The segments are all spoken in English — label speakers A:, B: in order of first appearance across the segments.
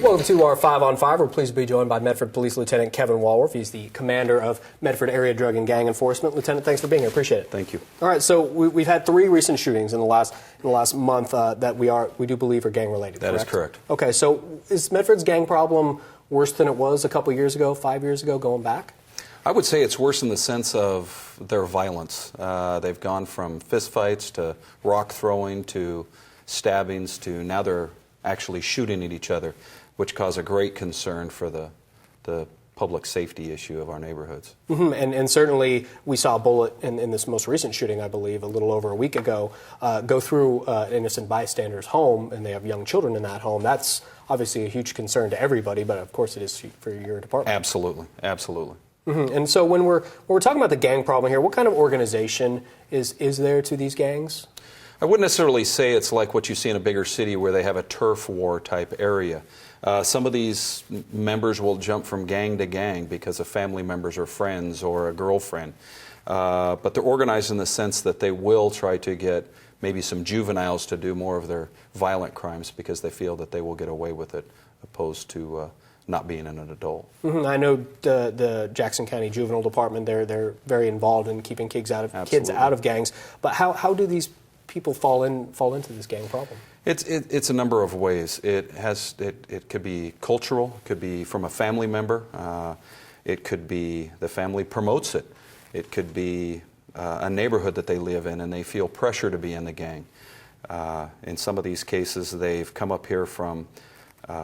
A: Welcome to our 5 on 5. We're pleased to be joined by Medford Police Lieutenant Kevin Walruff. He's the commander of Medford Area Drug and Gang Enforcement. Lieutenant, thanks for being here. Appreciate it.
B: Thank you.
A: All right, so we've had 3 recent shootings in the last month that we do believe are gang related.
B: That is correct.
A: Okay, so is Medford's gang problem worse than it was a couple years ago, 5 years ago, going back?
B: I would say it's worse in the sense of their violence. They've gone from fistfights to rock throwing to stabbings to now they're actually shooting at each other, which cause a great concern for the public safety issue of our neighborhoods.
A: Mm-hmm. And certainly we saw a bullet in this most recent shooting, I believe, a little over a week ago, go through an innocent bystander's home, and they have young children in that home. That's obviously a huge concern to everybody, but of course it is for your department.
B: Absolutely, absolutely.
A: Mm-hmm. And so when we're talking about the gang problem here, what kind of organization is there to these gangs?
B: I wouldn't necessarily say it's like what you see in a bigger city where they have a turf war type area. Some of these members will jump from gang to gang because of family members or friends or a girlfriend. But they're organized in the sense that they will try to get maybe some juveniles to do more of their violent crimes because they feel that they will get away with it opposed to not being an adult.
A: Mm-hmm. I know the Jackson County Juvenile Department, they're very involved in keeping kids out of gangs. But how do these people fall into this gang problem?
B: It's a number of ways. It could be cultural, it could be from a family member, it could be the family promotes it, it could be a neighborhood that they live in and they feel pressure to be in the gang. In some of these cases they've come up here from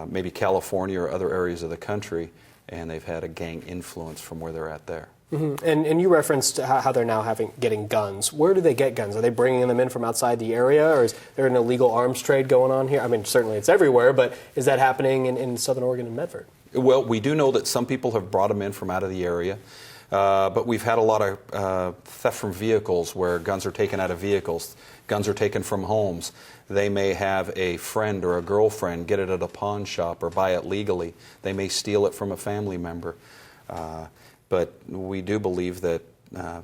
B: maybe California or other areas of the country and they've had a gang influence from where they're at there.
A: Mm-hmm. And you referenced how they're now getting guns. Where do they get guns? Are they bringing them in from outside the area, or is there an illegal arms trade going on here? I mean, certainly it's everywhere, but is that happening in Southern Oregon and Medford?
B: Well, we do know that some people have brought them in from out of the area, but we've had a lot of theft from vehicles where guns are taken out of vehicles, guns are taken from homes. They may have a friend or a girlfriend get it at a pawn shop or buy it legally. They may steal it from a family member. But we do believe that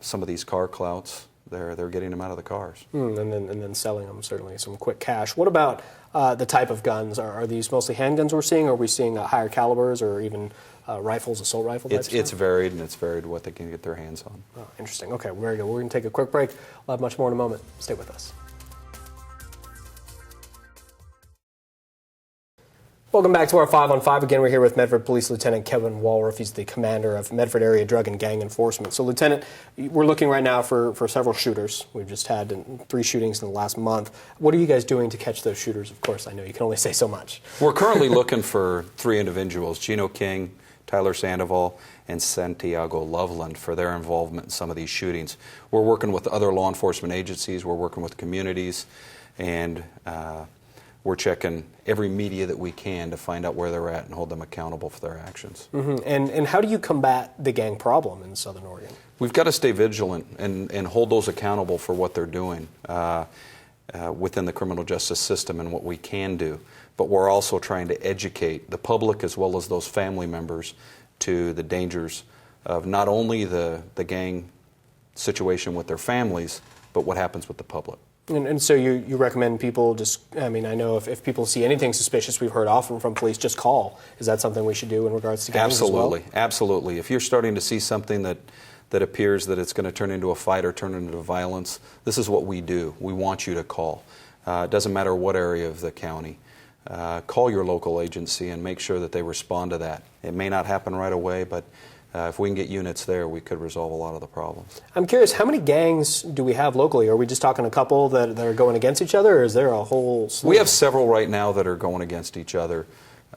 B: some of these car clouts, they're getting them out of the cars. And
A: then selling them, certainly some quick cash. What about the type of guns? Are these mostly handguns we're seeing, or are we seeing higher calibers or even rifles, assault rifle type stuff?
B: It's varied, and it's varied what they can get their hands on.
A: Oh, interesting. Okay, very good. We're going to take a quick break. We'll have much more in a moment. Stay with us. Welcome back to our 5 on 5. Again, we're here with Medford Police Lieutenant Kevin Walruff. He's the commander of Medford Area Drug and Gang Enforcement. So, Lieutenant, we're looking right now for several shooters. We've just had 3 shootings in the last month. What are you guys doing to catch those shooters? Of course, I know you can only say so much.
B: We're currently looking for 3 individuals, Gino King, Tyler Sandoval, and Santiago Loveland, for their involvement in some of these shootings. We're working with other law enforcement agencies. We're working with communities, and we're checking every media that we can to find out where they're at and hold them accountable for their actions.
A: Mm-hmm. And how do you combat the gang problem in Southern Oregon?
B: We've got to stay vigilant and hold those accountable for what they're doing within the criminal justice system and what we can do. But we're also trying to educate the public as well as those family members to the dangers of not only the gang situation with their families, but what happens with the public.
A: And so you recommend people I know if people see anything suspicious, we've heard often from police, just call. Is that something we should do in regards to gangs as well?
B: Absolutely. If you're starting to see something that appears that it's going to turn into a fight or turn into violence, this is what we do. We want you to call. It doesn't matter what area of the county. Call your local agency and make sure that they respond to that. It may not happen right away, but if we can get units there, we could resolve a lot of the problems. I'm
A: curious, how many gangs do we have locally? Are we just talking a couple that are going against each other, or is there a whole slew?
B: We have several right now that are going against each other,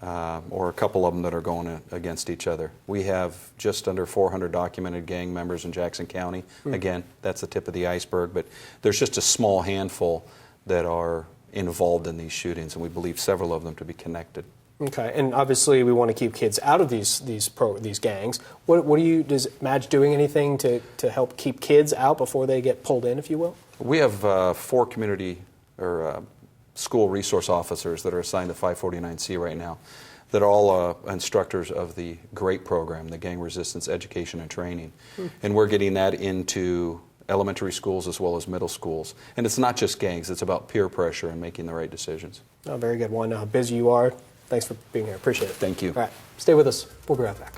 B: or a couple of them that are going against each other. We have just under 400 documented gang members in Jackson County. Again, that's the tip of the iceberg, but there's just a small handful that are involved in these shootings, and we believe several of them to be connected.
A: Okay, and obviously we want to keep kids out of these gangs. Does M.A.D.G.E doing anything to help keep kids out before they get pulled in, if you will?
B: We have 4 community or school resource officers that are assigned to 549C right now that are all instructors of the GREAT program, the Gang Resistance Education and Training. And we're getting that into elementary schools as well as middle schools. And it's not just gangs, it's about peer pressure and making the right decisions.
A: Oh, very good. Well, I know how busy you are. Thanks for being here. Appreciate it.
B: Thank you.
A: All right. Stay with us. We'll be right back.